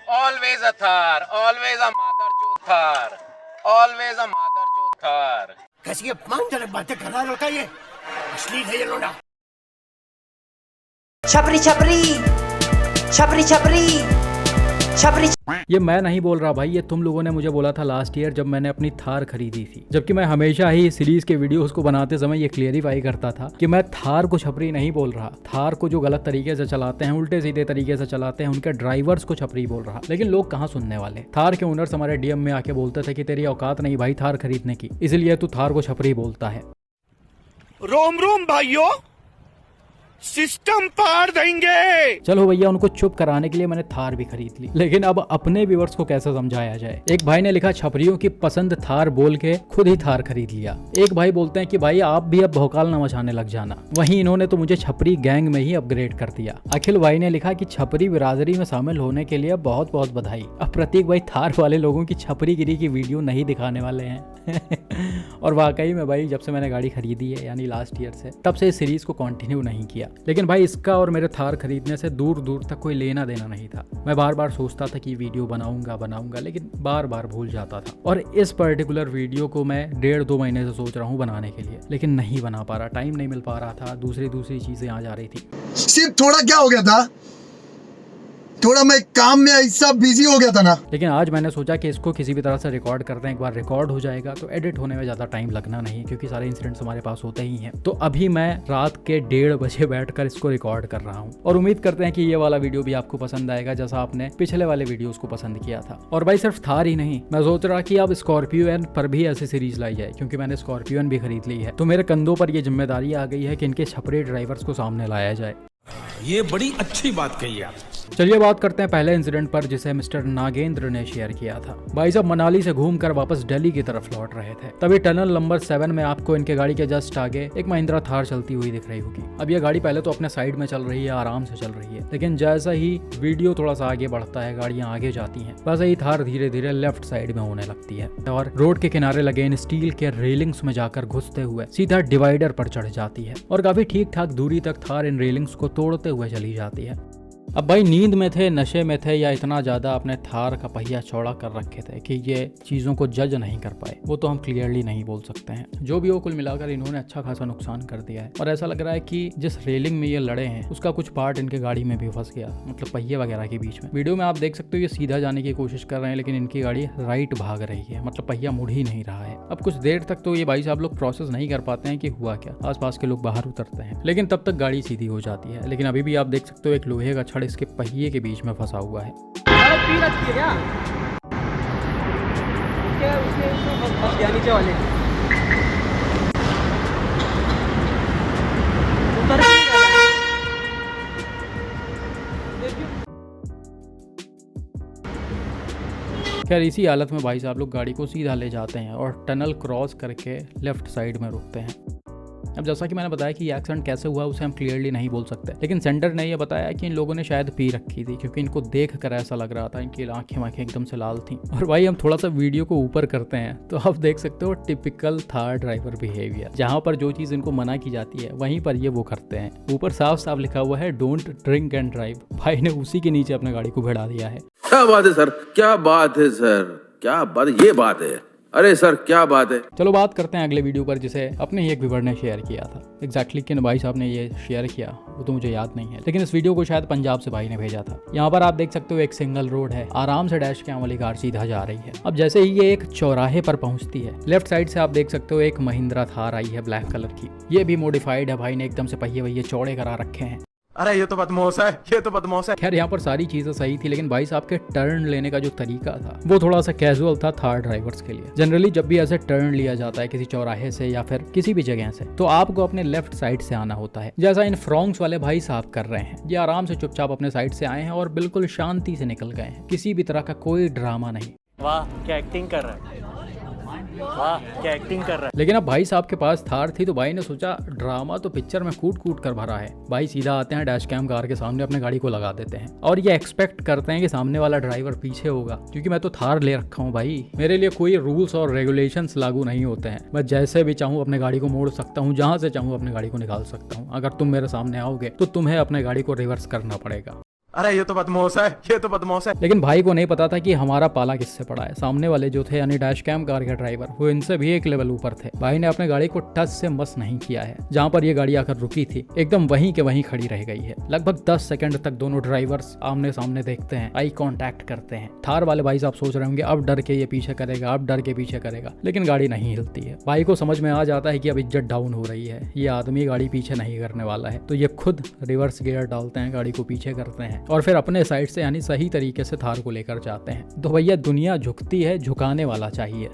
Always a Thar, always a mother Thar, always a mother Thar. कैसी अपमानजनक बातें कर रहा है लौटा, ये अश्लील है ये लौटा। छपरी छपरी छपरी छपरी छपरी। ये मैं नहीं बोल रहा भाई, ये तुम लोगों ने मुझे बोला था लास्ट ईयर जब मैंने अपनी थार खरीदी थी। जबकि मैं हमेशा ही सीरीज के वीडियोस को बनाते समय ये क्लियरिफाई करता था कि मैं थार को छपरी नहीं बोल रहा। थार को जो गलत तरीके से चलाते हैं, उल्टे सीधे तरीके से चलाते हैं, उनके ड्राइवर्स को छपरी बोल रहा। लेकिन लोग कहाँ सुनने वाले। थार के ओनर्स हमारे डीएम में आके बोलते थे कि तेरी औकात नहीं भाई थार खरीदने की, इसलिए तू थार को छपरी बोलता है। रोम रोम भाइयों, सिस्टम पार देंगे। चलो भैया, उनको चुप कराने के लिए मैंने थार भी खरीद ली। लेकिन अब अपने व्यूअर्स को कैसे समझाया जाए। एक भाई ने लिखा छपरियों की पसंद थार बोल के खुद ही थार खरीद लिया। एक भाई बोलते हैं कि भाई आप भी अब भौकाल न मचाने लग जाना। वहीं इन्होंने तो मुझे छपरी गैंग में ही अपग्रेड कर दिया। अखिल भाई ने लिखा कि छपरी बिरादरी में शामिल होने के लिए बहुत बहुत बधाई। अब प्रतीक भाई थार वाले लोगों की छपरी गिरी की वीडियो नहीं दिखाने वाले हैं। और वाकई में भाई जब से मैंने गाड़ी खरीदी है यानी लास्ट ईयर से, तब से इस सीरीज को कंटिन्यू नहीं किया। लेकिन भाई इसका और मेरे थार खरीदने से दूर दूर तक कोई लेना देना नहीं था। मैं बार बार सोचता था कि वीडियो बनाऊंगा लेकिन बार बार भूल जाता था। और इस पर्टिकुलर वीडियो को मैं 1.5-2 महीने से सोच रहा हूँ बनाने के लिए, लेकिन नहीं बना पा रहा। टाइम नहीं मिल पा रहा था, दूसरी चीजें आ जा रही थी। सिर्फ थोड़ा क्या हो गया था, थोड़ा मैं काम में ऐसा बिजी हो गया था ना। लेकिन आज मैंने सोचा कि इसको किसी भी तरह से रिकॉर्ड करते हैं। एक बार रिकॉर्ड हो जाएगा तो एडिट होने में ज़्यादा टाइम लगना नहीं है, क्योंकि सारे इंसिडेंट्स हमारे पास होते ही हैं। तो अभी मैं रात के 1:30 बजे बैठकर इसको रिकॉर्ड कर रहा हूँ और उम्मीद करते हैं कि ये वाला वीडियो भी आपको पसंद आएगा, जैसा आपने पिछले वाले वीडियोस को पसंद किया था। और भाई सिर्फ थार ही नहीं, मैं सोच रहा कि अब स्कॉर्पियो पर भी ऐसी सीरीज लाई जाए, क्योंकि मैंने स्कॉर्पियो भी खरीद ली है। तो मेरे कंधों पर यह जिम्मेदारी आ गई है कि इनके छपरे ड्राइवर्स को सामने लाया जाए। ये बड़ी अच्छी बात कही आप। चलिए बात करते हैं पहले इंसिडेंट पर, जिसे मिस्टर नागेंद्र ने शेयर किया था। भाई साहब मनाली से घूमकर वापस दिल्ली की तरफ लौट रहे थे, तभी टनल नंबर 7 में आपको इनके गाड़ी के जस्ट आगे एक महिंद्रा थार चलती हुई दिख रही होगी। अब ये गाड़ी पहले तो अपने साइड में चल रही है, आराम से चल रही है, लेकिन जैसा ही वीडियो थोड़ा सा आगे बढ़ता है, गाड़ियां आगे जाती हैं, वैसे ही थार धीरे धीरे लेफ्ट साइड में होने लगती है और रोड के किनारे लगे इन स्टील के रेलिंग्स में जाकर घुसते हुए सीधा डिवाइडर पर चढ़ जाती है और काफी ठीक ठाक दूरी तक थार इन रेलिंग्स को तोड़ते हुए चली जाती है। अब भाई नींद में थे, नशे में थे, या इतना ज़्यादा अपने थार का पहिया चौड़ा कर रखे थे कि ये चीज़ों को जज नहीं कर पाए, वो तो हम क्लियरली नहीं बोल सकते हैं। जो भी हो, कुल मिलाकर इन्होंने अच्छा खासा नुकसान कर दिया है और ऐसा लग रहा है कि जिस रेलिंग में ये लड़े हैं उसका कुछ पार्ट इनके गाड़ी में भी फंस गया, मतलब पहिए वगैरह के बीच में। वीडियो में आप देख सकते हो ये सीधा जाने की कोशिश कर रहे हैं, लेकिन इनकी गाड़ी राइट भाग रही है, मतलब पहिया मुड़ ही नहीं रहा है। अब कुछ देर तक तो ये भाई साहब लोग प्रोसेस नहीं कर पाते हैं कि हुआ क्या। आसपास के लोग बाहर उतरते हैं, लेकिन तब तक गाड़ी सीधी हो जाती है। लेकिन अभी भी आप देख सकते हो एक लोहे का छड़ इसके पहिए के बीच में फंसा हुआ है। नीचे वाले खैर इसी हालत में भाई साहब लोग गाड़ी को सीधा ले जाते हैं और टनल क्रॉस करके लेफ्ट साइड में रुकते हैं। अब जैसा कि मैंने बताया कि ये एक्सीडेंट कैसे हुआ उसे हम क्लियरली नहीं बोल सकते, लेकिन सेंडर ने यह बताया कि इन लोगों ने शायद पी रखी थी, क्योंकि इनको देख कर ऐसा लग रहा था, इनकी आंखें एकदम से लाल थी। और भाई हम थोड़ा सा वीडियो को ऊपर करते हैं तो आप देख सकते हो टिपिकल थार ड्राइवर बिहेवियर। जहां पर जो चीज़ इनको मना की जाती है वहीं पर ये वो करते हैं। ऊपर साफ साफ लिखा हुआ है डोंट ड्रिंक एंड ड्राइव। भाई ने उसी के नीचे अपने गाड़ी को भिड़ा दिया है। क्या बात है सर, क्या बात है सर, क्या बात, ये बात है, अरे सर क्या बात है। चलो बात करते हैं अगले वीडियो पर, जिसे अपने ही एक व्यूअर ने शेयर किया था। एग्जैक्टली किन भाई साहब ने ये शेयर किया वो तो मुझे याद नहीं है, लेकिन इस वीडियो को शायद पंजाब से भाई ने भेजा था। यहाँ पर आप देख सकते हो एक सिंगल रोड है, आराम से डैश कैम वाली कार सीधा जा रही है। अब जैसे ही ये एक चौराहे पर पहुंचती है, लेफ्ट साइड से आप देख सकते हो एक महिंद्रा थार आई है ब्लैक कलर की। ये भी मॉडिफाइड है, भाई ने एकदम से पहिए वहिए चौड़े करा रखे हैं। अरे ये तो बदमाश है, ये तो बदमाश है। खैर यहाँ पर सारी चीजें सही थी, लेकिन भाई साहब के टर्न लेने का जो तरीका था वो थोड़ा सा कैजुअल था थार ड्राइवर्स के लिए। जनरली जब भी ऐसे टर्न लिया जाता है किसी चौराहे से या फिर किसी भी जगह से, तो आपको अपने लेफ्ट साइड से आना होता है, जैसा इन फ्रॉन्क्स वाले भाई साहब कर रहे हैं। ये आराम से चुपचाप अपने साइड से आए हैं और बिल्कुल शांति से निकल गए हैं, किसी भी तरह का कोई ड्रामा नहीं। वाह क्या एक्टिंग कर रहा है, वाह क्या एक्टिंग कर रहा है। लेकिन अब भाई साहब के पास थार थी तो भाई ने सोचा ड्रामा तो पिक्चर में कूट कूट कर भरा है। भाई सीधा आते हैं, डैश कैम कार के सामने अपने गाड़ी को लगा देते हैं और ये एक्सपेक्ट करते हैं कि सामने वाला ड्राइवर पीछे होगा, क्योंकि मैं तो थार ले रखा हूँ भाई, मेरे लिए कोई रूल्स और रेगुलेशंस लागू नहीं होते हैं। मैं जैसे भी चाहूँ अपने गाड़ी को मोड़ सकता हूँ, जहाँ से चाहूँ अपने गाड़ी को निकाल सकता हूँ। अगर तुम मेरे सामने आओगे तो तुम्हें अपने गाड़ी को रिवर्स करना पड़ेगा। अरे ये तो बदमाश है, ये तो बदमाश है। लेकिन भाई को नहीं पता था कि हमारा पाला किससे पड़ा है। सामने वाले जो थे यानी डैश कैम कार के ड्राइवर, वो इनसे भी एक लेवल ऊपर थे। भाई ने अपने गाड़ी को टच से मस नहीं किया है। जहाँ पर ये गाड़ी आकर रुकी थी एकदम वहीं के वहीं खड़ी रह गई है। लगभग 10 सेकंड तक दोनों ड्राइवर्स आमने सामने देखते हैं, आई कांटेक्ट करते हैं। थार वाले भाई साहब सोच रहे होंगे अब डर के ये पीछे करेगा, अब डर के पीछे करेगा, लेकिन गाड़ी नहीं हिलती है। भाई को समझ में आ जाता है कि अब इज्जत डाउन हो रही है, ये आदमी गाड़ी पीछे नहीं करने वाला है। तो ये खुद रिवर्स गियर डालते हैं, गाड़ी को पीछे करते हैं और फिर अपने साइड से यानी सही तरीके से थार को लेकर जाते हैं। तो भैया दुनिया झुकती है, झुकाने वाला चाहिए।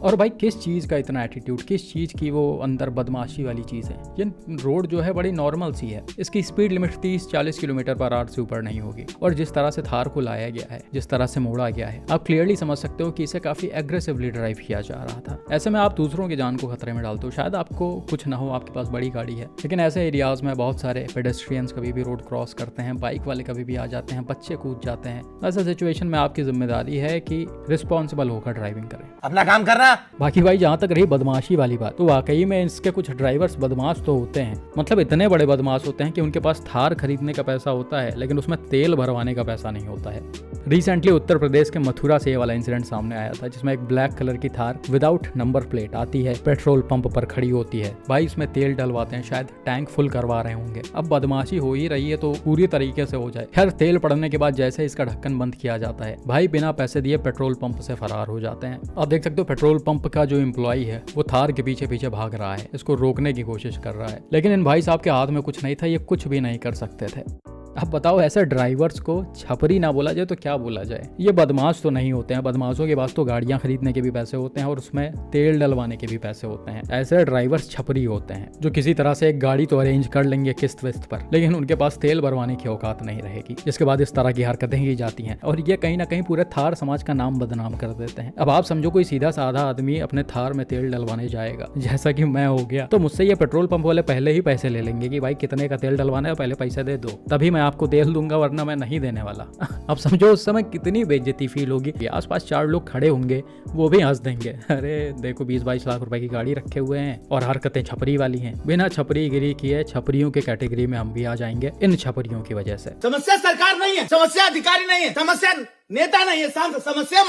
और भाई किस चीज का इतना एटीट्यूड, किस चीज की वो अंदर बदमाशी वाली चीज है। ये रोड जो है बड़ी नॉर्मल सी है, इसकी speed limit 30-40 kilometre per hour से ऊपर नहीं होगी। और जिस तरह से थार को लाया गया है, जिस तरह से मोड़ा गया है, आप क्लियरली समझ सकते हो कि इसे काफी एग्रेसिवली ड्राइव किया जा रहा था। ऐसे में आप दूसरों की जान को खतरे में डालते हो। शायद आपको कुछ ना हो, आपके पास बड़ी गाड़ी है, लेकिन ऐसे एरियाज में बहुत सारे पेडेस्ट्रियंस कभी भी रोड क्रॉस करते हैं, बाइक वाले कभी भी आ जाते हैं, बच्चे कूद जाते हैं। ऐसे सिचुएशन में आपकी जिम्मेदारी है कि रिस्पॉन्सिबल होकर ड्राइविंग करें, अपना काम करना। बाकी भाई जहाँ तक रही बदमाशी वाली बात, तो वाकई में इसके कुछ ड्राइवर्स बदमाश तो होते हैं। मतलब इतने बड़े बदमाश होते हैं कि उनके पास थार खरीदने का पैसा होता है, लेकिन उसमें तेल भरवाने का पैसा नहीं होता है। रिसेंटली उत्तर प्रदेश के मथुरा से ये वाला इंसिडेंट सामने आया था, जिसमें एक ब्लैक कलर की थार विदाउट नंबर प्लेट आती है, पेट्रोल पंप पर खड़ी होती है। भाई इसमें तेल डलवाते हैं, शायद टैंक फुल करवा रहे होंगे। अब बदमाशी हो ही रही है तो पूरी तरीके से हो जाए। खैर तेल पड़ने के बाद जैसे इसका ढक्कन बंद किया जाता है, भाई बिना पैसे दिए पेट्रोल पंप से फरार हो जाते हैं। आप देख सकते हो पेट्रोल पंप का जो एम्प्लॉई है वो थार के पीछे पीछे भाग रहा है, इसको रोकने की कोशिश कर रहा है, लेकिन इन भाई साहब के हाथ में कुछ नहीं था, ये कुछ भी नहीं कर सकते थे। अब बताओ ऐसे ड्राइवर्स को छपरी ना बोला जाए तो क्या बोला जाए। ये बदमाश तो नहीं होते हैं, बदमाशों के पास तो गाड़ियां खरीदने के भी पैसे होते हैं और उसमें तेल डलवाने के भी पैसे होते हैं। ऐसे ड्राइवर्स छपरी होते हैं जो किसी तरह से एक गाड़ी तो अरेंज कर लेंगे किस्त विस्त पर, लेकिन उनके पास तेल भरवाने की औकात नहीं रहेगी, जिसके बाद इस तरह की हरकतें की जाती हैं और ये कहीं ना कहीं पूरे थार समाज का नाम बदनाम कर देते हैं। अब आप समझो कोई सीधा साधा आदमी अपने थार में तेल डलवाने जाएगा, जैसा कि मैं हो गया, तो मुझसे ये पेट्रोल पंप वाले पहले ही पैसे ले लेंगे कि भाई कितने का तेल डलवाना है, पहले पैसे दे दो, तभी मैं आपको तेल दूंगा, वरना मैं नहीं देने वाला। अब समझो उस समय कितनी बेइज्जती फील होगी। आसपास 4 लोग खड़े होंगे, वो भी हंस देंगे, अरे देखो 20-22 लाख रुपए की गाड़ी रखे हुए हैं और हरकतें छपरी वाली हैं। बिना छपरी गिरी किए छपरियों के कैटेगरी में हम भी आ जाएंगे इन छपरियों की वजह से। समस्या सरकार नहीं है, समस्या अधिकारी नहीं है, समस्या नेता नहीं है, समस्या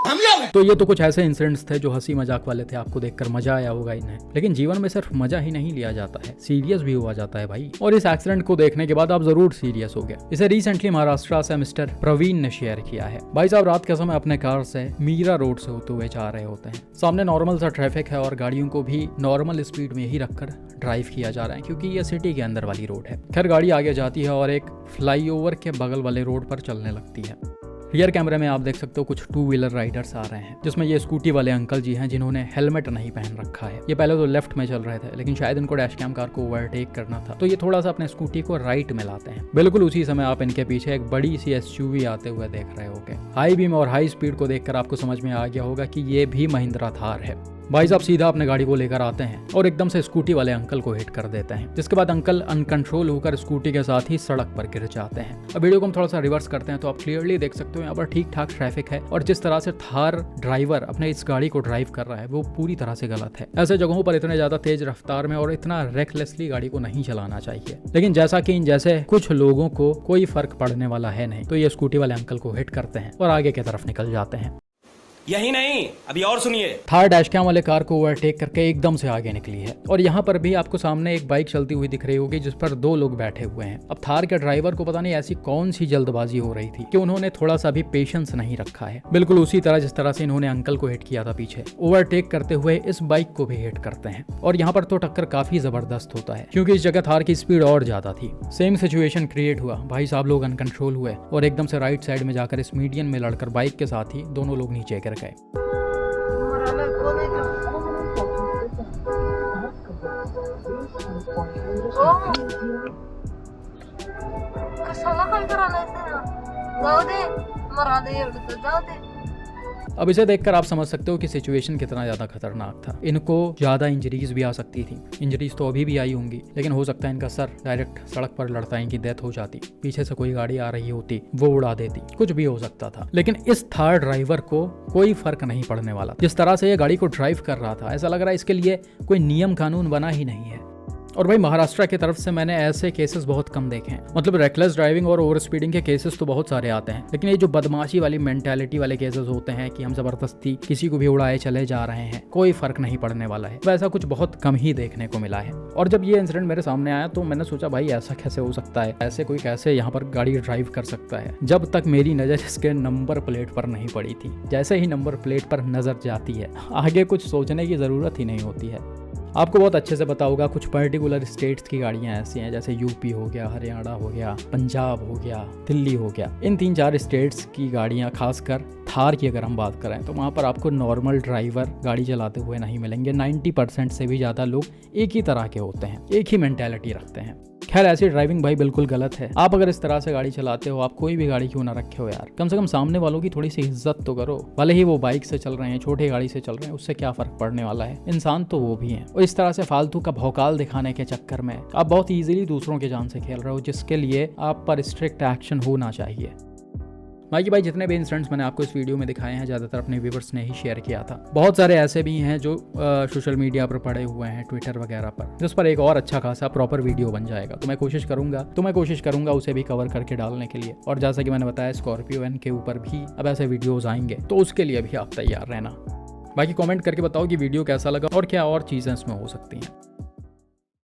हम लोग हैं। तो ये तो कुछ ऐसे इंसिडेंट्स थे जो हंसी मजाक वाले थे, आपको देखकर मजा आया होगा इन्हें। लेकिन जीवन में सिर्फ मजा ही नहीं लिया जाता है, सीरियस भी हुआ जाता है भाई। और इस एक्सीडेंट को देखने के बाद आप जरूर सीरियस हो गए। इसे रिसेंटली महाराष्ट्र से मिस्टर प्रवीण ने शेयर किया है। भाई साहब रात के समय अपने कार से मीरा रोड से होते हुए जा रहे होते हैं। सामने नॉर्मल सा ट्रैफिक है और गाड़ियों को भी नॉर्मल स्पीड में ही रखकर ड्राइव किया जा रहा है, क्योंकि ये सिटी के अंदर वाली रोड है। खैर गाड़ी आगे जाती है और एक फ्लाईओवर के बगल वाले रोड पर चलने लगती है। रियर कैमरे में आप देख सकते हो कुछ 2 व्हीलर राइडर्स आ रहे हैं, जिसमें ये स्कूटी वाले अंकल जी हैं जिन्होंने हेलमेट नहीं पहन रखा है। ये पहले तो लेफ्ट में चल रहे थे, लेकिन शायद इनको डैश कैम कार को ओवरटेक करना था, तो ये थोड़ा सा अपने स्कूटी को राइट में लाते हैं। बिल्कुल उसी समय आप इनके पीछे एक बड़ी सी SUV आते हुए देख रहे होगे। हाई बीम और हाई स्पीड को देखकर आपको समझ में आ गया होगा कि ये भी महिंद्रा थार है। भाई साहब सीधा अपने गाड़ी को लेकर आते हैं और एकदम से स्कूटी वाले अंकल को हिट कर देते हैं, जिसके बाद अंकल अनकंट्रोल होकर स्कूटी के साथ ही सड़क पर गिर जाते हैं। अब वीडियो को हम थोड़ा सा रिवर्स करते हैं तो आप क्लियरली देख सकते हो यहाँ पर ठीक ठाक ट्रैफिक है और जिस तरह से थार ड्राइवर अपने इस गाड़ी को ड्राइव कर रहा है वो पूरी तरह से गलत है। ऐसे जगहों पर इतने ज्यादा तेज रफ्तार में और इतना रेकलेसली गाड़ी को नहीं चलाना चाहिए, लेकिन जैसा कि इन जैसे कुछ लोगों को कोई फर्क पड़ने वाला है नहीं, तो ये स्कूटी वाले अंकल को हिट करते हैं और आगे की तरफ निकल जाते हैं। यही नहीं, अभी और सुनिए। थार डैश कैम वाले कार को ओवरटेक करके एकदम से आगे निकली है और यहाँ पर भी आपको सामने एक बाइक चलती हुई दिख रही होगी जिस पर 2 लोग बैठे हुए हैं। अब थार के ड्राइवर को पता नहीं ऐसी कौन सी जल्दबाजी हो रही थी कि उन्होंने थोड़ा सा भी पेशेंस नहीं रखा है। बिल्कुल उसी तरह जिस तरह से इन्होंने अंकल को हिट किया था पीछे, ओवरटेक करते हुए इस बाइक को भी हिट करते हैं। और यहाँ पर तो टक्कर काफी जबरदस्त होता है, क्योंकि इस जगह थार की स्पीड और ज्यादा थी। सेम सिचुएशन क्रिएट हुआ, भाई साहब लोग अनकंट्रोल हुए और एकदम से राइट साइड में जाकर इस मीडियन में लड़कर बाइक के साथ ही दोनों लोग नीचे गिर गए। कशाला काय करायला जाऊ दे, मरा दे एवढं तर जाऊ दे। अब इसे देखकर आप समझ सकते हो कि सिचुएशन कितना ज्यादा खतरनाक था। इनको ज्यादा इंजरीज भी आ सकती थी, इंजरीज तो अभी भी आई होंगी, लेकिन हो सकता है इनका सर डायरेक्ट सड़क पर लड़ता इनकी डेथ हो जाती, पीछे से कोई गाड़ी आ रही होती वो उड़ा देती, कुछ भी हो सकता था। लेकिन इस थार ड्राइवर को कोई फर्क नहीं पड़ने वाला। जिस तरह से ये गाड़ी को ड्राइव कर रहा था, ऐसा लग रहा है इसके लिए कोई नियम कानून बना ही नहीं है। और भाई महाराष्ट्र की तरफ से मैंने ऐसे केसेस बहुत कम देखे हैं। मतलब रेकलेस ड्राइविंग और ओवर स्पीडिंग के केसेस तो बहुत सारे आते हैं, लेकिन ये जो बदमाशी वाली मेंटालिटी वाले केसेस होते हैं कि हम जबरदस्ती किसी को भी उड़ाए चले जा रहे हैं, कोई फर्क नहीं पड़ने वाला है, वैसा कुछ बहुत कम ही देखने को मिला है। और जब ये इंसिडेंट मेरे सामने आया तो मैंने सोचा भाई ऐसा कैसे हो सकता है, ऐसे कोई कैसे यहाँ पर गाड़ी ड्राइव कर सकता है, जब तक मेरी नज़र इसके नंबर प्लेट पर नहीं पड़ी थी। जैसे ही नंबर प्लेट पर नज़र जाती है, आगे कुछ सोचने की ज़रूरत ही नहीं होती है। आपको बहुत अच्छे से पता होगा कुछ पर्टिकुलर स्टेट्स की गाड़ियां ऐसी हैं, जैसे यूपी हो गया, हरियाणा हो गया, पंजाब हो गया, दिल्ली हो गया। इन 3-4 स्टेट्स की गाड़ियां, खासकर थार की अगर हम बात करें तो वहाँ पर आपको नॉर्मल ड्राइवर गाड़ी चलाते हुए नहीं मिलेंगे। 90% से भी ज़्यादा लोग एक ही तरह के होते हैं, एक ही मेंटेलिटी रखते हैं। खैर ऐसी ड्राइविंग भाई बिल्कुल गलत है। आप अगर इस तरह से गाड़ी चलाते हो, आप कोई भी गाड़ी क्यों ना रखे हो यार, कम से कम सामने वालों की थोड़ी सी इज्जत तो करो। भले ही वो बाइक से चल रहे हैं, छोटी गाड़ी से चल रहे हैं, उससे क्या फर्क पड़ने वाला है, इंसान तो वो भी हैं। और इस तरह से फालतू का भौकाल दिखाने के चक्कर में आप बहुत ईजिली दूसरों के जान से खेल रहे हो, जिसके लिए आप पर स्ट्रिक्ट एक्शन होना चाहिए। बाकी भाई जितने भी इंसिडेंट्स मैंने आपको इस वीडियो में दिखाए हैं, ज़्यादातर अपने व्यूवर्स ने ही शेयर किया था। बहुत सारे ऐसे भी हैं जो सोशल मीडिया पर पड़े हुए हैं, ट्विटर वगैरह पर, जिस पर एक और अच्छा खासा प्रॉपर वीडियो बन जाएगा। तो मैं कोशिश करूंगा उसे भी कवर करके डालने के लिए। और जैसा कि मैंने बताया, स्कॉर्पियो एन के ऊपर भी अब ऐसे वीडियोज़ आएंगे, तो उसके लिए भी आप तैयार रहना। बाकी कॉमेंट करके बताओ कि वीडियो कैसा लगा और क्या और चीज़ें इसमें हो सकती हैं।